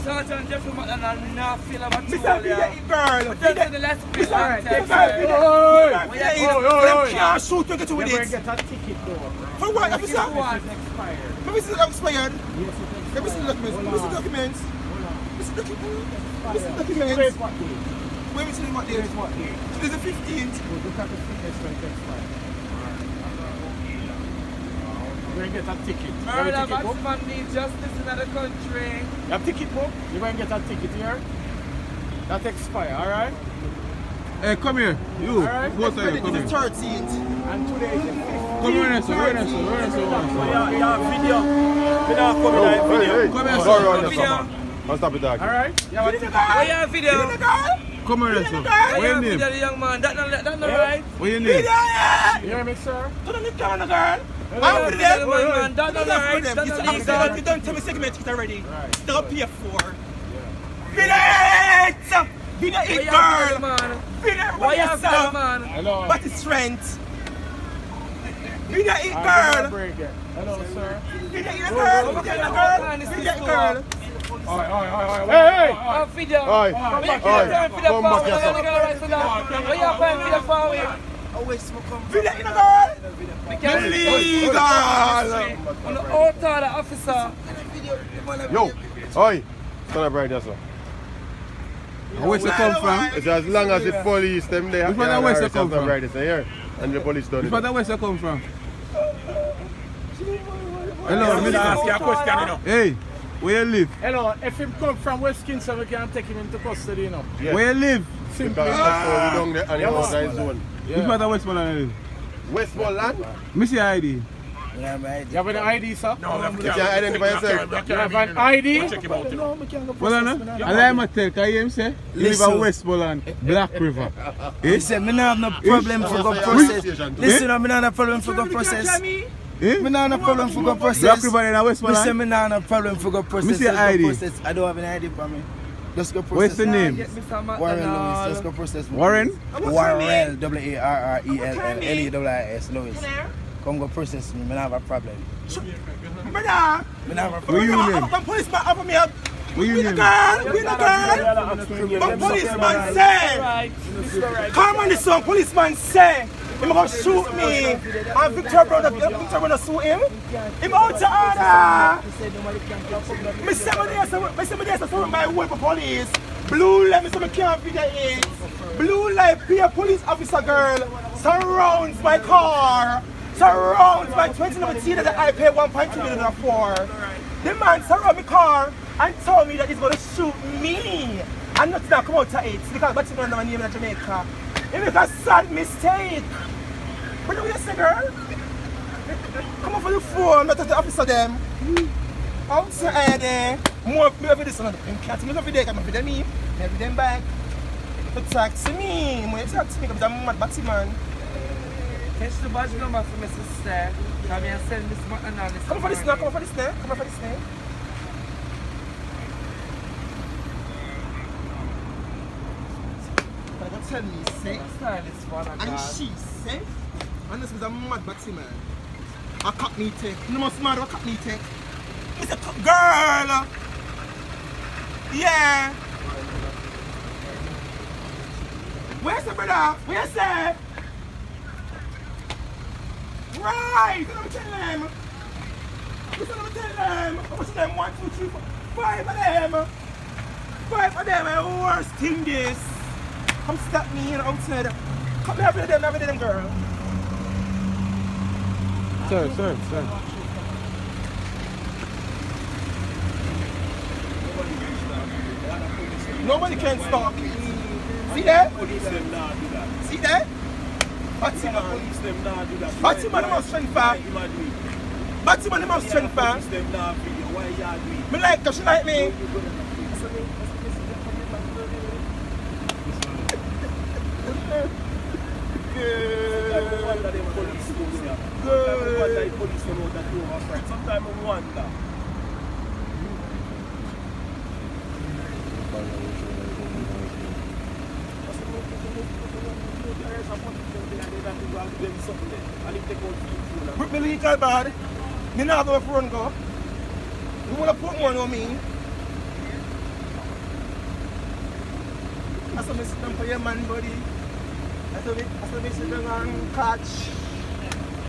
Sergeant Jeffrey McDonald, me not feel about you. Mr. Video it, girl. But then to the last bit, Alright, alright. Can't shoot to get you with it. Get a ticket though. For what, officer? It's expired. Let me see the expired. Yes, Let me see the documents. Let me see the documents. Let me see the documents. Today's what day? Where we see what day? Today's what day? Today's the 15th. Look at the fitness when it expires. You're going to get a ticket. Murder Batman needs justice in the country. You have ticket book? You're going to get a ticket here. That expire, alright? Hey, come here. You. Alright. Both of you, come It's the here. 13th. And today is the 15th. Come here, sir. Where is it? Where is it? Yeah, video. We not coming out video. Come here, Sorry, sir. video. I'll stop it, dog. Alright? Yeah, what ticket? Oh, yeah, video. Come here, sir. Oh, What yeah, your video, name? the young man. That not right. What your name? You hear me, sir? Put on the camera, girl. I'm I'm with with them, them. man. That not right. That not legal. You don't tell me segment it already. Right. Still pay for. Video it! Video it, girl. Video it, Why you have that, yourself. man? Hello. What is strength? Video it, I'm girl. break it. Hello, sir. Video it, girl. Video it, girl. Video it, girl. Alright. Hey! Oh, video. Oi, Come come back here, sir. Why you have video for me? Video it, girl. Illegal! On the altar, the officer. Yo, oi, stand up right there, sir. Where's you come from? It's as long as the police, them there. Which one of where's you come from? Right there, here. And the police done Which it. part of West you come from? Hello, I'm going to ask you a question, you know. Hey, where you live? Hello, if him come from West Kingston, we can take him into custody, you know. Yeah. Where you live? Simply. Because that's how we down there and the outside zone. Which part of Westmoreland you live? Westmoreland? Miss your ID. You have an ID, sir? You can identify yourself. You have an ID? Well, no. And I'm going to tell, can you hear him say? You live at Westmoreland, Black River. Listen, me not have no problem for go process. Listen, me not have problem for go process. Me not have problem for go process. Black River in Listen, Westmoreland? me not have problem for go process. Miss your Just go ID. process. I don't have an ID for me. Just go process. What's the name? Warren Lewis. Just go process. Warren? Warrell. Warrellewis. Lewis. Come go process me. Me not have a problem. Brother. Me not have a What problem. you name? I'm policeman over me up. What you name? Girl, but policeman say, come on this song, policeman say, him gonna shoot me, and Victor brother shoot him, him out to order. Me say me there surrounded by white police, blue light, me say me can't video it, blue light, be a police officer girl, surrounds my car, surrounds my 2019 that I pay 1.2 million for. The man surrounded my car and told me that he's going to shoot me. And nothing that come out of it because that's not my name in Jamaica. It was a sad mistake. But what you say, girl? Come on for the phone, not the officer them. Outside there. More every day, son. You can't me every day, come for them me. Every them back. To talk to me. When you talk to me, because I'm mad batty man. Catch the badge number for Mrs. Steph. Come here and send this man analysis. Come for this now, come for this now, come for this now. Tell me, say, and she say, and this was a mad batty man. A cockney tech. You must mad a cockney tech. It's a girl. Yeah. Where's the brother? Where's that? Right. Let me tell them. Listen, let me tell them. How much of them? 1, 2, 3, 4, 5 of them. 5 of them are worst thing this. Come stop me and outside. Come here with them, girl. Sir. Nobody can stop. See that? See that? Batman must strength fast. Batman must strength fast. Me like her, she like me. Sometimes I wonder. Put me legal bad. Me not go for run go. You wanna put one on me? I saw me sit down for your man, buddy. I saw me sit down and catch.